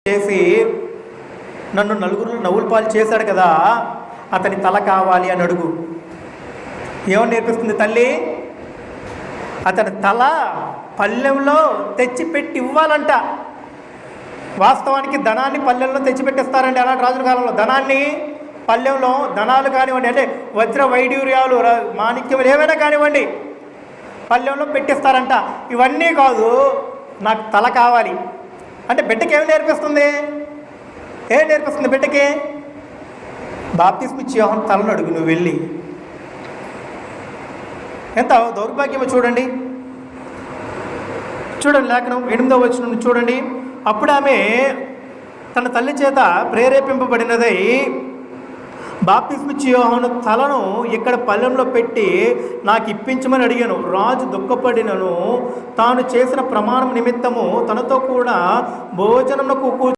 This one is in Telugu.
చేసి నన్ను నలుగురు నవ్వుల పాలు చేశాడు కదా, అతని తల కావాలి అని అడుగు. ఏమని నేర్పిస్తుంది తల్లి? అతని తల పళ్ళెంలో తెచ్చిపెట్టి ఇవ్వాలంట. వాస్తవానికి ధనాన్ని పల్లెల్లో తెచ్చిపెట్టిస్తారండి అలాంటి రాజుల కాలంలో. ధనాన్ని పల్లెంలో, ధనాలు కానివ్వండి, అంటే వజ్ర వైడూర్యాలు, మాణిక్యములు ఏమైనా కానివ్వండి, పల్లెంలో పెట్టిస్తారంట. ఇవన్నీ కాదు, నాకు తల కావాలి అంటే బిడ్డకి ఏమి నేర్పిస్తుంది? ఏం నేర్పిస్తుంది బిడ్డకి? బాప్తిస్మం ఇచ్చే యోహాను తలను అడుగు నువ్వు వెళ్ళి. ఎంత దౌర్భాగ్యమో చూడండి. లేఖనం 8వ వచనం చూడండి. అప్పుడు ఆమె తన తల్లి చేత ప్రేరేపింపబడినదై బాప్తిస్మం ఇచ్చే యోహాను తలను ఇక్కడ పల్లెంలో పెట్టి నాకు ఇప్పించమని అడిగాను. రాజు దుఃఖపడినను తాను చేసిన ప్రమాణం నిమిత్తము తనతో కూడా భోజనమునకు